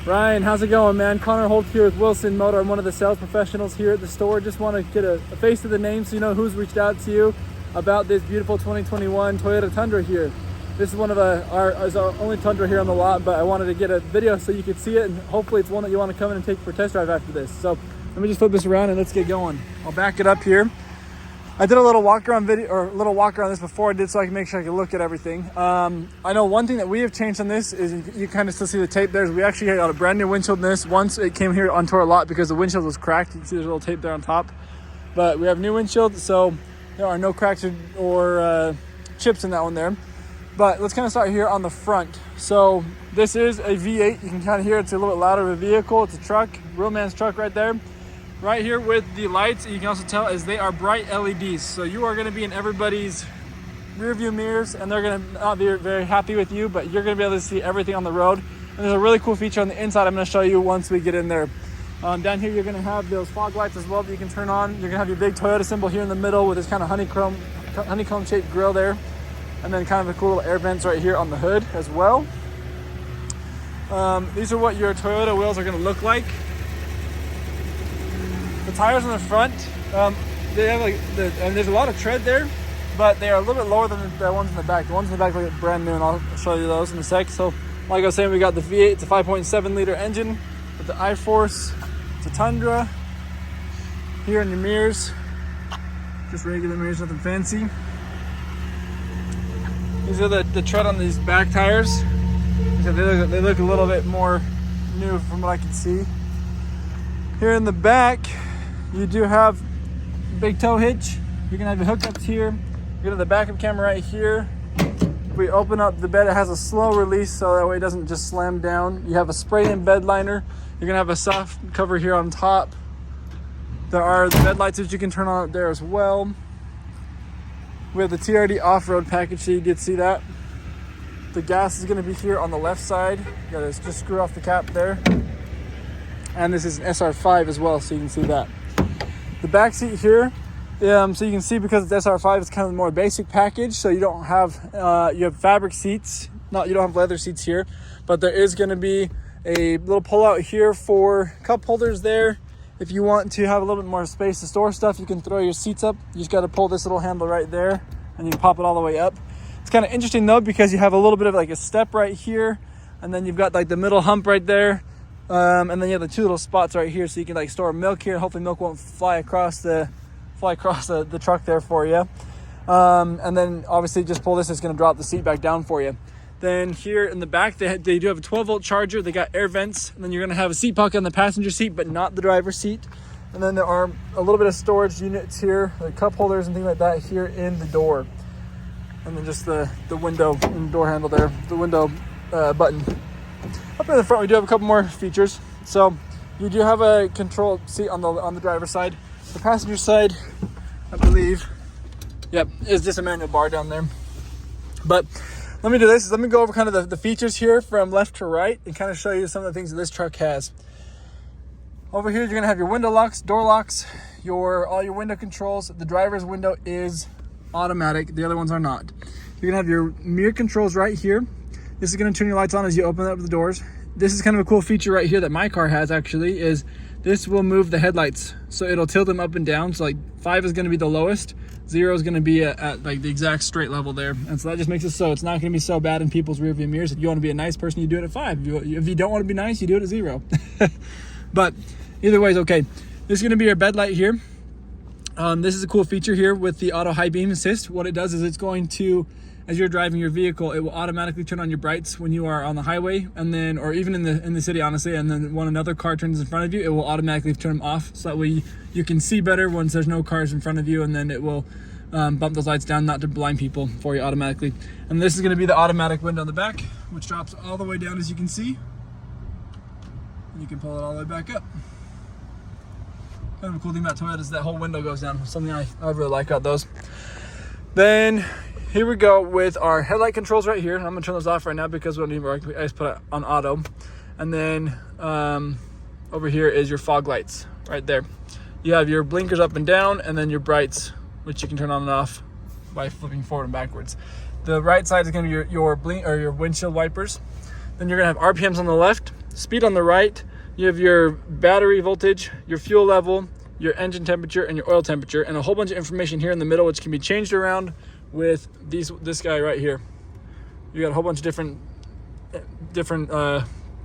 Ryan, how's it going, man? Connor Holt here with Wilson Motor. I'm one of the sales professionals here at the store. Just want to get a face to the name so you know who's reached out to you about this beautiful 2021 Toyota Tundra here. This is one of our only Tundra here on the lot, but I wanted to get a video so you could see it, and hopefully it's one that you want to come in and take for a test drive after this. So let me just flip this around and let's get going. I'll back it up here. I did a little walk around video, or a little walk around this before I did, so I can make sure I can look at everything. I know one thing that we have changed on this is you kind of still see the tape there. We actually got a brand new windshield in this once it came here onto our lot because the windshield was cracked. You can see there's a little tape there on top, but we have new windshield, so there are no cracks or chips in that one there. But let's kind of start here on the front. So this is a V8. You can kind of hear it's a little bit louder of a vehicle. It's a truck, real man's truck right there. Right here with the lights, you can also tell is they are bright LEDs. So you are going to be in everybody's rear view mirrors, and they're going to not be very happy with you, but you're going to be able to see everything on the road. And there's a really cool feature on the inside I'm going to show you once we get in there. Down here, you're going to have those fog lights as well that you can turn on. You're going to have your big Toyota symbol here in the middle with this kind of honeycomb shaped grill there. And then kind of a cool little air vents right here on the hood as well. These are what your Toyota wheels are going to look like. The tires on the front, they have and there's a lot of tread there, but they are a little bit lower than the ones in the back. The ones in the back look brand new, and I'll show you those in a sec. So, like I was saying, we got the V8. It's a 5.7 liter engine with the I-Force. It's a Tundra. Here in your mirrors, just regular mirrors, nothing fancy. These are the tread on these back tires. They look a little bit more new from what I can see. Here in the back, you do have big tow hitch. You're gonna have your hookups here. You're gonna have the backup camera right here. If we open up the bed, it has a slow release, so that way it doesn't just slam down. You have a spray-in bed liner. You're gonna have a soft cover here on top. There are the bed lights that you can turn on up there as well. We have the TRD off-road package, so you did see that. The gas is gonna be here on the left side. You gotta just screw off the cap there. And this is an SR5 as well, so you can see that. The back seat here, so you can see because it's SR5, it's kind of the more basic package. So you don't have, you have fabric seats. You don't have leather seats here, but there is going to be a little pull out here for cup holders there. If you want to have a little bit more space to store stuff, you can throw your seats up. You just got to pull this little handle right there, and you can pop it all the way up. It's kind of interesting though, because you have a little bit of like a step right here, and then you've got like the middle hump right there. And then you have the two little spots right here, so you can like store milk here. Hopefully milk won't fly across the truck there for you. And then obviously just pull this, it's going to drop the seat back down for you. Then here in the back, they do have a 12-volt charger. They got air vents, and then you're going to have a seat pocket on the passenger seat, but not the driver's seat. And then there are a little bit of storage units here, like cup holders and things like that here in the door. And then just the window and door handle there, the window button. Up in the front, we do have a couple more features. So you do have a control seat on the driver's side. The passenger side, I believe, is just a manual bar down there. But let me do this. Let me go over kind of the features here from left to right and kind of show you some of the things that this truck has. Over here, you're gonna have your window locks, door locks, all your window controls. The driver's window is automatic. The other ones are not. You're gonna have your mirror controls right here. This is going to turn your lights on as you open up the doors. This is kind of a cool feature right here that my car has actually, is this will move the headlights. So it'll tilt them up and down. So like 5 is going to be the lowest. 0 is going to be at like the exact straight level there. And so that just makes it so it's not going to be so bad in people's rear view mirrors. If you want to be a nice person, you do it at 5. If you don't want to be nice, you do it at 0. But either way is okay. This is going to be your bed light here. This is a cool feature here with the auto high beam assist. What it does is it's going to, as you're driving your vehicle, it will automatically turn on your brights when you are on the highway, and then, or even in the city, honestly, and then when another car turns in front of you, it will automatically turn them off, so that way you can see better once there's no cars in front of you, and then it will bump those lights down, not to blind people, for you automatically. And this is going to be the automatic window on the back, which drops all the way down, as you can see, and you can pull it all the way back up. Kind of a cool thing about Toyota is that whole window goes down. Something I really like about those. Then here we go with our headlight controls right here. I'm gonna turn those off right now because we don't need work. I just put it on auto. And then over here is your fog lights right there. You have your blinkers up and down, and then your brights, which you can turn on and off by flipping forward and backwards. The right side is gonna be your blink or your windshield wipers. Then you're gonna have RPMs on the left. speed on the right, you have your battery voltage, your fuel level, your engine temperature, and your oil temperature, and a whole bunch of information here in the middle, which can be changed around with this guy right here. You got a whole bunch of different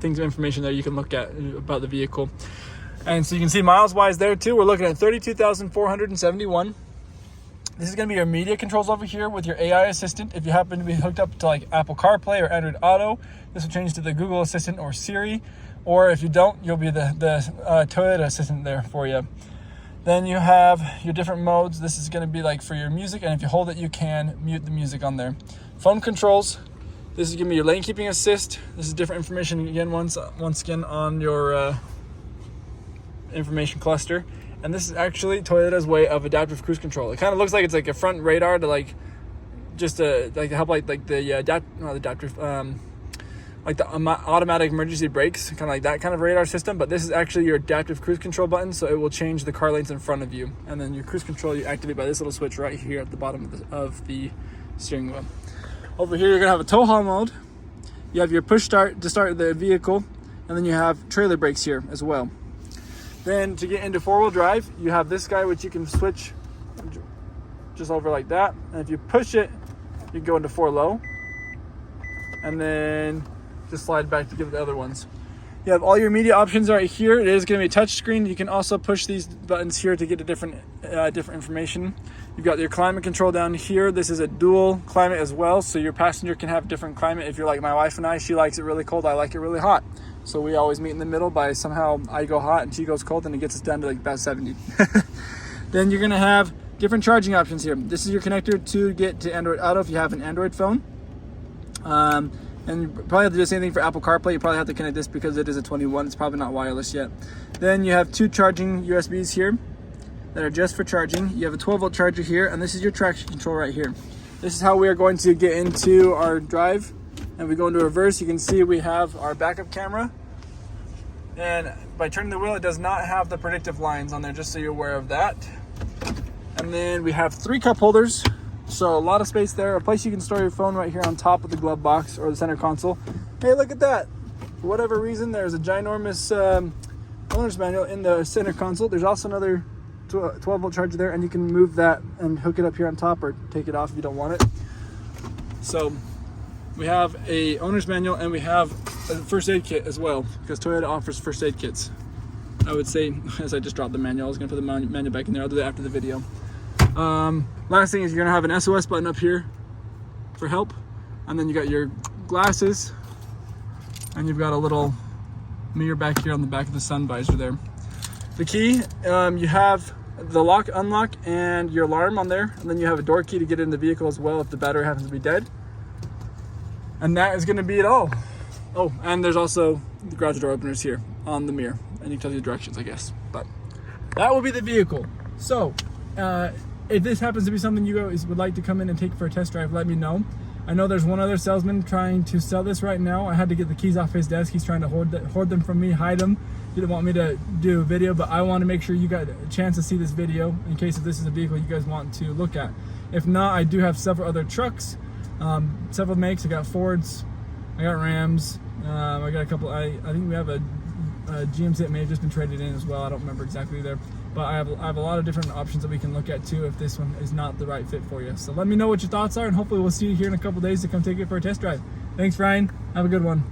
things of information there you can look at about the vehicle. And so you can see miles wise there too. We're looking at 32,471. This is going to be your media controls over here with your AI assistant. If you happen to be hooked up to like Apple CarPlay or Android Auto, this will change to the Google Assistant or Siri. Or if you don't, you'll be the Toyota Assistant there for you. Then you have your different modes. This is going to be like for your music, and if you hold it, you can mute the music on there. Phone controls. This is going to be your lane keeping assist. This is different information again, once again on your information cluster. And this is actually Toyota's way of adaptive cruise control. It kind of looks like it's like a front radar to like just to help like the automatic emergency brakes, kind of like that kind of radar system. But this is actually your adaptive cruise control button, so it will change the car lanes in front of you. And then your cruise control you activate by this little switch right here at the bottom of the steering wheel. Over here you're gonna have a tow haul mode. You have your push start to start the vehicle, and then you have trailer brakes here as well. Then to get into four-wheel drive, you have this guy, which you can switch just over like that. And if you push it, you can go into 4-low. And then just slide back to give it the other ones. You have all your media options right here. It is going to be a touch screen. You can also push these buttons here to get a different information. You've got your climate control down here. This is a dual climate as well, so your passenger can have different climate. If you're like my wife and I, she likes it really cold, I like it really hot. So we always meet in the middle by somehow I go hot and she goes cold, and it gets us down to like about 70. Then you're gonna have different charging options here. This is your connector to get to Android Auto if you have an Android phone. And you probably have to do the same thing for Apple CarPlay. You probably have to connect this because it is a 21. It's probably not wireless yet. Then you have 2 charging USBs here that are just for charging. You have a 12-volt charger here, and this is your traction control right here. This is how we are going to get into our drive. And we go into reverse, you can see we have our backup camera. And by turning the wheel, it does not have the predictive lines on there, just so you're aware of that. And then we have 3 cup holders. So a lot of space there. A place you can store your phone right here on top of the glove box or the center console. Hey, look at that. For whatever reason, there's a ginormous owner's manual in the center console. There's also another 12-volt charger there, and you can move that and hook it up here on top or take it off if you don't want it. So we have a owner's manual, and we have a first aid kit as well, because Toyota offers first aid kits. I would say, as I just dropped the manual, I was going to put the manual back in there. I'll do that after the video. Last thing is you're going to have an SOS button up here for help, and then you got your glasses, and you've got a little mirror back here on the back of the sun visor there. The key, you have the lock, unlock, and your alarm on there, and then you have a door key to get in the vehicle as well if the battery happens to be dead. And that is going to be it all. Oh, and there's also the garage door openers here on the mirror, and you can tell you the directions, I guess. But that will be the vehicle. So if this happens to be something you guys would like to come in and take for a test drive, let me know. I know there's one other salesman trying to sell this right now. I had to get the keys off his desk. He's trying to hoard them from me, hide them. He didn't want me to do a video, but I want to make sure you got a chance to see this video in case if this is a vehicle you guys want to look at. If not, I do have several other trucks, several makes. I got Fords, I got Rams, I got a couple. I think we have a GMC that may have just been traded in as well. I don't remember exactly there, but I have a lot of different options that we can look at too if this one is not the right fit for you. So let me know what your thoughts are, and hopefully we'll see you here in a couple days to come take it for a test drive. Thanks, Ryan. Have a good one.